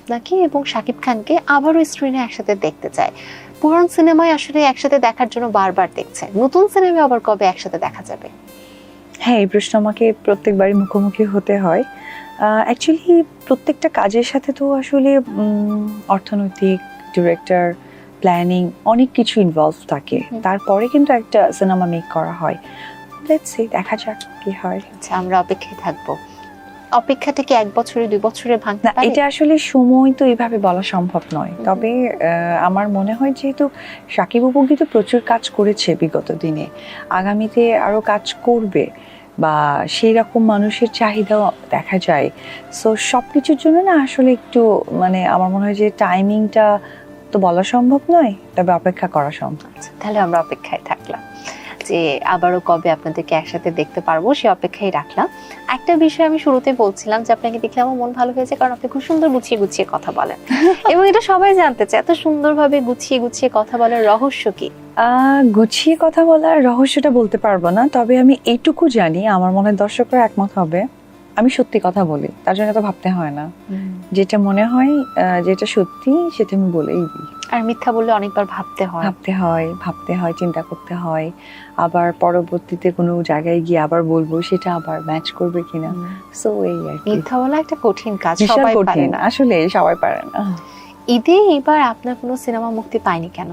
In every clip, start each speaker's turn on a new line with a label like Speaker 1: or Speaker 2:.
Speaker 1: আপনাকে এবং শাকিব খানকে আবারও স্ক্রিনে একসাথে দেখতে চায়। পুরান সিনেমায় আসলে একসাথে দেখার জন্য বারবার দেখছে, নতুন সিনেমায় আবার কবে একসাথে দেখা যাবে?
Speaker 2: হ্যাঁ, এই প্রশ্ন আমাকে প্রত্যেকবারই মুখোমুখি হতে হয়। অ্যাকচুয়ালি প্রত্যেকটা কাজের সাথে তো আসলে অর্থনৈতিক, ডিরেক্টর, প্ল্যানিং অনেক কিছু ইনভলভ থাকে। তারপরে কিন্তু একটা সিনেমা মেক করা হয়। লেটস সি, দেখা যাক কি হয়।
Speaker 1: আচ্ছা, আমরা অপেক্ষায় থাকবো। অপেক্ষাটা কি 1 বছরে 2 বছরে ভাঙতে
Speaker 2: না,
Speaker 1: পারে?
Speaker 2: এটা আসলে সময় তো এইভাবে বলা সম্ভব নয়। তবে আমার মনে হয় যেহেতু শাকিব অপু কিন্তু প্রচুর কাজ করেছে বিগত দিনে, আগামীতে আরো কাজ করবে বা সেই রকম মানুষের চাহিদা দেখা যায়। সো সবকিছুর জন্য না আসলে একটু মানে আমার মনে হয় যে টাইমিংটা তো বলা সম্ভব নয়, তবে অপেক্ষা করা সম্ভব।
Speaker 1: আচ্ছা, তাহলে আমরা অপেক্ষায় থাকলাম যে আবারও কবে আপনাদেরকে একসাথে দেখতে পারবো, সে অপেক্ষায় রাখলাম। একটা বিষয় আমি শুরুতে বলছিলাম যে আপনাকে দেখলে আমার মন ভালো হয়েছে, কারণ আপনি খুব সুন্দর গুছিয়ে গুছিয়ে কথা বলেন এবং এটা সবাই জানতে চায়, এত সুন্দরভাবে গুছিয়ে গুছিয়ে কথা বলার রহস্য কি?
Speaker 2: গুছিয়ে কথা বলার রহস্যটা বলতে পারবো না, তবে আমি এইটুকু জানি, আমার মনে হয় দর্শকরা একমত হবে, আমি সত্যি কথা বলি, তার জন্য তো ভাবতে হয় না। যেটা মনে হয়, যেটা সত্যি সেটা আমি বলেই দিই।
Speaker 1: আর মিথ্যা বললে অনেকবার ভাবতে
Speaker 2: হয়, চিন্তা করতে হয়, আবার পরবর্তীতে কোনো জায়গায় গিয়ে আবার বলবো, সেটা আবার ম্যাচ করবে কিনা। সো এই আর কি,
Speaker 1: মিথ্যা বলা একটা কঠিন কাজ,
Speaker 2: বিশাল
Speaker 1: সবাই পারে
Speaker 2: কঠিন,
Speaker 1: না।
Speaker 2: আসলে সবাই পারে না।
Speaker 1: ঈদে এবার আপনার কোনো সিনেমা মুক্তি পায়নি কেন?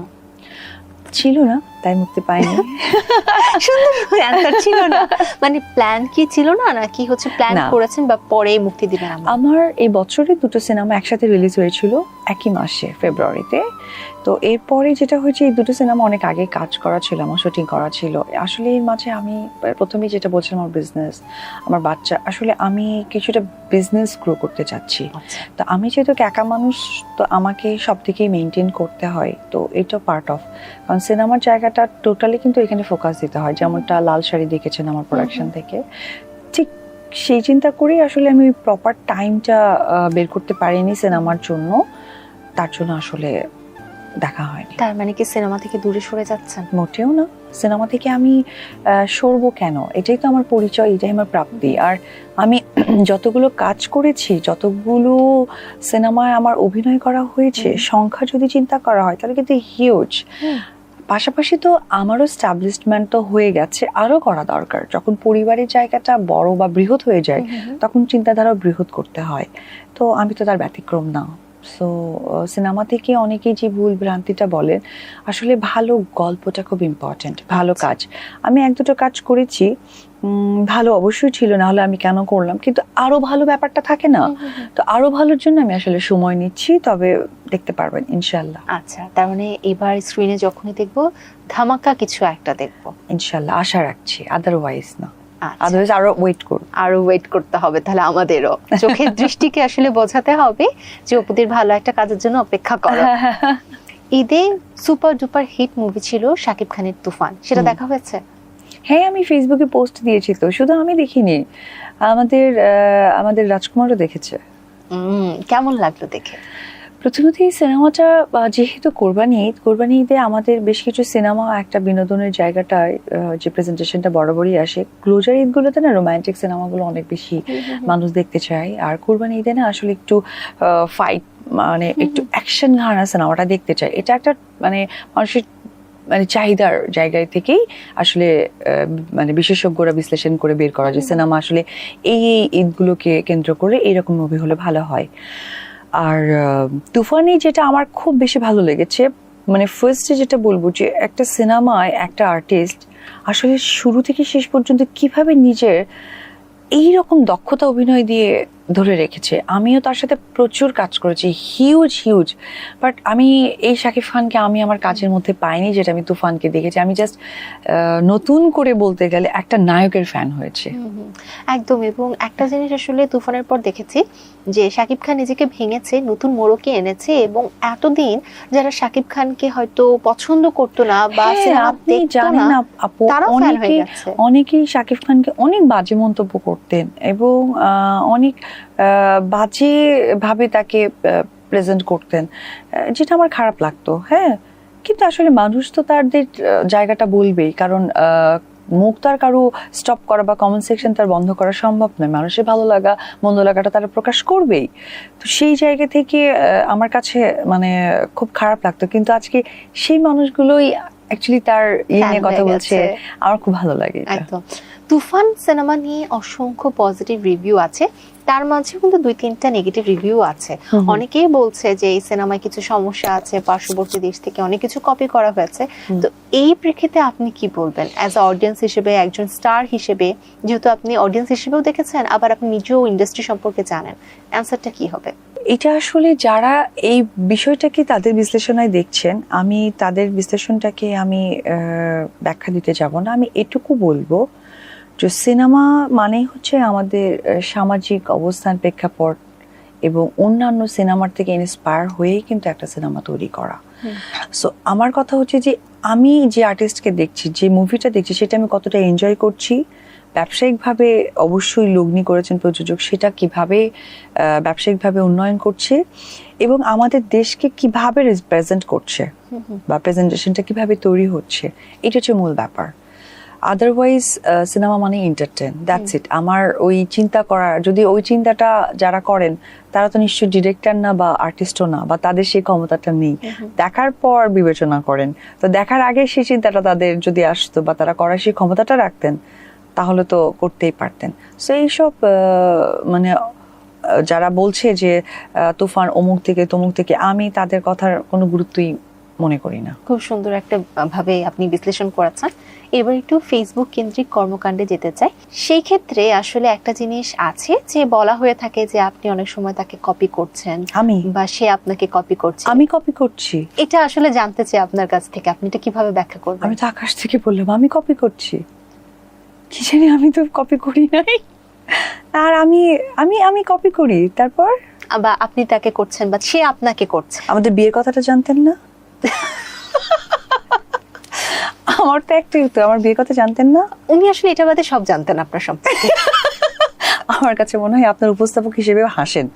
Speaker 2: ছিল না, তাই মুক্তি পাইনি।
Speaker 1: সুন্দর অ্যানসার ছিল না, মানে প্ল্যান কি ছিল না, নাকি হচ্ছে প্ল্যান
Speaker 2: না।
Speaker 1: করেছেন বা পরে মুক্তি দিবেন?
Speaker 2: আমার এই বছরে 2টো সিনেমা একসাথে রিলিজ হয়েছিল একই মাসে, ফেব্রুয়ারিতে। তো এরপরে যেটা হয়েছে, এই 2টো সিনেমা অনেক আগে কাজ করা ছিল, আমার শুটিং করা ছিল। আসলে এর মাঝে আমি প্রথমেই যেটা বলছিলাম, আমার বিজনেস, আমার বাচ্চা, আসলে আমি কিছুটা বিজনেস গ্রো করতে চাচ্ছি। তো আমি যেহেতু একা মানুষ, তো আমাকে সব দিকেই মেনটেন করতে হয়, তো এটা পার্ট অফ, কারণ সিনেমার জায়গাটা টোটালি কিন্তু এখানে ফোকাস দিতে হয়। যেমনটা লাল শাড়ি দেখেছেন আমার প্রোডাকশন থেকে, ঠিক সেই চিন্তা করেই আসলে আমি প্রপার টাইমটা বের করতে পারিনি সিনেমার জন্য, তার জন্য আসলে দেখা হয়নি।
Speaker 1: তার মানে কি সিনেমা থেকে দূরে সরে যাচ্ছেন?
Speaker 2: মোটেও না, সিনেমা থেকে আমি সরবো কেন? এটাই তো আমার পরিচয়, এটাই আমার প্রাপ্তি। আর আমি যতগুলো কাজ করেছি, যতগুলো সিনেমায় আমার অভিনয় করা হয়েছে, সংখ্যা যদি চিন্তা করা হয় তাহলে কিন্তু হিউজ। পাশাপাশি তো আমারও স্টাবলিশমেন্ট তো হয়ে গেছে, আরো করা দরকার। যখন পরিবারের জায়গাটা বড় বা বৃহৎ হয়ে যায়, তখন চিন্তাধারা বৃহৎ করতে হয়। তো আমি তো তার ব্যতিক্রম না। সো সিনেমা থেকে অনেকেই যে ভুল ভ্রান্তিটা বলেন, আসলে ভালো গল্পটা খুব ইম্পর্টেন্ট, ভালো কাজ। আমি 1-2টো কাজ করেছি, ভালো অবশ্যই ছিল, না হলে আমি কেন করলাম, কিন্তু আরো ভালো ব্যাপারটা থাকে না, তো আরো ভালোর জন্য আমি আসলে সময় নিচ্ছি। তবে দেখতে পারবেন ইনশাল্লাহ।
Speaker 1: আচ্ছা, তার মানে এবার স্ক্রিনে যখনই দেখবো ধামাকা কিছু একটা দেখবো
Speaker 2: ইনশাল্লাহ, আশা রাখছি, আদারওয়াইজ না।
Speaker 1: আচ্ছা,
Speaker 2: আদারওয়াইজ আরো ওয়েট
Speaker 1: করতে হবে তাহলে আমাদেরও। চোখের দৃষ্টিকে আসলে বোঝাতে হবে যে অপুদের ভালো একটা কাজের জন্য অপেক্ষা করো। ঈদে সুপার ডুপার হিট মুভি ছিল শাকিব খানের তুফান, সেটা দেখা হয়েছে?
Speaker 2: হ্যাঁ, আমি ফেসবুকে পোস্ট দিয়েছি, তো শুধু আমি দেখিনি, আমাদের রাজকুমারও দেখেছে।
Speaker 1: কেমন লাগলো দেখে?
Speaker 2: প্রথমত এই সিনেমাটা যেহেতু কোরবানি ঈদে আমাদের বেশ কিছু সিনেমা একটা বিনোদনের জায়গাটায় যে প্রেজেন্টেশনটা বরাবরই আসে, ক্লোজার ঈদগুলোতে না রোমান্টিক সিনেমাগুলো অনেক বেশি মানুষ দেখতে চায়, আর কোরবানি ঈদে না আসলে একটু ফাইট, মানে একটু অ্যাকশন ঘানা সিনেমাটা দেখতে চায়। এটা একটা মানে মানুষের মানে চাহিদার জায়গায় থেকেই আসলে মানে বিশেষজ্ঞরা বিশ্লেষণ করে বের করা যে সিনেমা আসলে এই ঈদগুলোকে কেন্দ্র করে এইরকম মুভি হলে ভালো হয়। আর তুফানে যেটা আমার খুব বেশি ভালো লেগেছে, মানে ফার্স্টে যেটা বলবো, যে একটা সিনেমায় একটা আর্টিস্ট আসলে শুরু থেকে শেষ পর্যন্ত কিভাবে নিজের এইরকম দক্ষতা অভিনয় দিয়ে ধরে রেখেছে। আমিও তার সাথে প্রচুর কাজ করেছি, হিউজ, বাট আমি এই শাকিব খানকে আমি আমার কাজের মধ্যে পাইনি, যেটা আমি তুফানকে দেখেছি। আমি জাস্ট নতুন করে বলতে গেলে একটা নায়কের ফ্যান হয়েছে
Speaker 1: একদম। এবং একটা জিনিস আসলে তুফানের পর দেখেছি যে শাকিব খান নিজেকে ভেঙেছে, নতুন মোড়কে এনেছে, এবং এতদিন যারা শাকিব খানকে হয়তো পছন্দ করতো না বা সিনেমা দেখতো না,
Speaker 2: আপু,
Speaker 1: তারা ফ্যান হয়ে গেছে।
Speaker 2: অনেকেই শাকিব খানকে অনেক বাজে মন্তব্য করতেন এবং অনেক বাজে ভাবে তাকে প্রেজেন্ট করতেন, যেটা আমার খারাপ লাগতো। হ্যাঁ, কিন্তু আসলে মানুষ তো তাদের জায়গাটা বলবেই, কারণ মুখ তো আর কারো স্টপ করা বা কমেন্ট সেকশন তার বন্ধ করা সম্ভব নয়। মানুষের ভালো লাগা মন্দ লাগাটা তারা প্রকাশ করবেই। তো সেই জায়গা থেকে আমার কাছে মানে খুব খারাপ লাগতো, কিন্তু আজকে সেই মানুষগুলোই অ্যাকচুয়ালি তার নিয়ে কথা বলছে, আমার খুব ভালো লাগে।
Speaker 1: একদম। তুফান সিনেমা নিয়ে অসংখ্য পজিটিভ রিভিউ আছে, তার মাঝে কিন্তু 2-3টা নেগেটিভ রিভিউ আছে। অনেকেই বলছে যে এই সিনেমায় কিছু সমস্যা আছে, পার্শ্ববর্তী দেশ থেকে অনেক কিছু কপি করা হয়েছে। তো এই প্রেক্ষিতে আপনি কি বলবেন অ্যাজ আ অডিয়েন্স হিসেবে, একজন স্টার হিসেবে, যেহেতু আপনি অডিয়েন্স হিসেবেও দেখেছেন আবার আপনি নিজেও ইন্ডাস্ট্রি সম্পর্কে জানেন, অ্যানসারটা কি হবে?
Speaker 2: এটা আসলে যারা এই বিষয়টাকে তাদের বিশ্লেষণায় দেখছেন, আমি তাদের বিশ্লেষণটাকে আমি ব্যাখ্যা দিতে যাব না। আমি এটুকু বলবো যে সিনেমা মানে হচ্ছে আমাদের সামাজিক অবস্থান, প্রেক্ষাপট এবং অন্যান্য সিনেমার থেকে ইন্সপায়ার হয়েই কিন্তু একটা সিনেমা তৈরি করা। সো আমার কথা হচ্ছে যে আমি যে আর্টিস্টকে দেখছি, যে মুভিটা দেখছি, সেটা আমি কতটা এনজয় করছি, ব্যবসায়িকভাবে অবশ্যই লগ্নি করেছেন প্রযোজক, সেটা কিভাবে ব্যবসায়িকভাবে উন্নয়ন করছে এবং আমাদের দেশকে কিভাবে রিপ্রেজেন্ট করছে বা প্রেজেন্টেশনটা কিভাবে তৈরি হচ্ছে, এটা হচ্ছে মূল ব্যাপার। আদারওয়াইজ সিনেমা মানে এন্টারটেন, দ্যাটস ইট। আমার ওই চিন্তা করার, যদি ওই চিন্তাটা যারা করেন তারা তো নিশ্চয়ই ডিরেক্টর না বা আর্টিস্টও না, বা তাদের সেই ক্ষমতাটা নেই। দেখার পর বিবেচনা করেন, তো দেখার আগে সেই চিন্তাটা তাদের যদি আসতো বা তারা করার সেই ক্ষমতাটা রাখতেন তাহলে তো করতেই পারতেন। সো এইসব মানে যারা বলছে যে তুফান অমুক থেকে তমুক থেকে, আমি তাদের কথার কোনো গুরুত্বই মনে করি না।
Speaker 1: খুব সুন্দর একটা ভাবে আপনি বিশ্লেষণ করেছেন। এবার একটু ফেসবুক কেন্দ্রিক কর্মকাণ্ডে যেতে চাই। সেই ক্ষেত্রে আসলে একটা জিনিস আছে যে বলা হয়ে থাকে যে আপনি অনেক সময় তাকে কপি করছেন,
Speaker 2: আমি
Speaker 1: বা সে আপনাকে কপি করছে।
Speaker 2: আমি কপি করছি,
Speaker 1: এটা আসলে জানতে চাই আপনার কাছ থেকে, আপনি এটা কিভাবে ব্যাখ্যা করবেন?
Speaker 2: আমি তো আকাশ থেকে বললাম আমি কপি করছি, কি জানি, আমি তো কপি করি নাই। আর আমি আমি আমি কপি করি, তারপর
Speaker 1: বা আপনি তাকে করছেন বা সে আপনাকে করছে।
Speaker 2: আমাদের বিয়ের কথাটা জানতেন না? আমার তো একটাই উত্তর, আমার বিয়ের কথা জানতেন না?
Speaker 1: উনি আসলে এটা বাদে সব জানতেন আপনার সম্পর্কে।
Speaker 2: আমার কাছে মনে হয় আপনার উপস্থাপক হিসেবে হাসেন,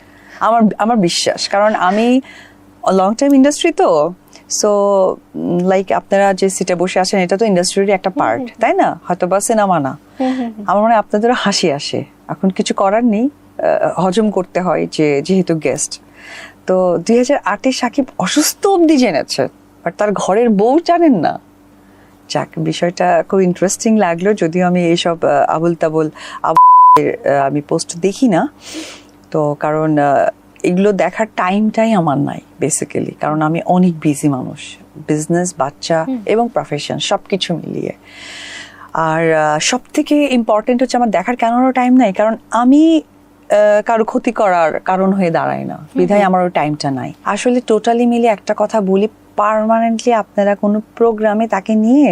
Speaker 2: আমার বিশ্বাস, কারণ আমি লং টাইম ইন্ডাস্ট্রি তো। সো লাইক আপনারা যে সিটে বসে আছেন এটা তো ইন্ডাস্ট্রির একটা পার্ট, তাই না? হয়তো বা সিনেমা না। আমার মনে হয় আপনাদেরও হাসি আসে, এখন কিছু করার নেই, হজম করতে হয় যেহেতু গেস্ট। তো 2008-এ সাকিব অসুস্থ অবধি জেনেছে, বাট তার ঘরের বউ জানেন না। যাক, বিষয়টা খুব ইন্টারেস্টিং লাগলো, যদিও আমি এইসব আবুল তাবুল আমি পোস্ট দেখি না, তো কারণ এগুলো দেখার টাইমটাই আমার নাই বেসিক্যালি, কারণ আমি অনেক বিজি মানুষ, বিজনেস, বাচ্চা এবং প্রফেশন সবকিছু মিলিয়ে। আর সব থেকে ইম্পর্টেন্ট হচ্ছে আমার দেখার কেন টাইম নাই, কারণ আমি কারো ক্ষতি করার কারণ হয়ে দাঁড়ায় না, বিধায় আমার ওই টাইমটা নাই। আসলে টোটালি মিলে একটা কথা বলি, পার্মানেন্টলি আপনারা কোনো প্রোগ্রামে তাকে নিয়ে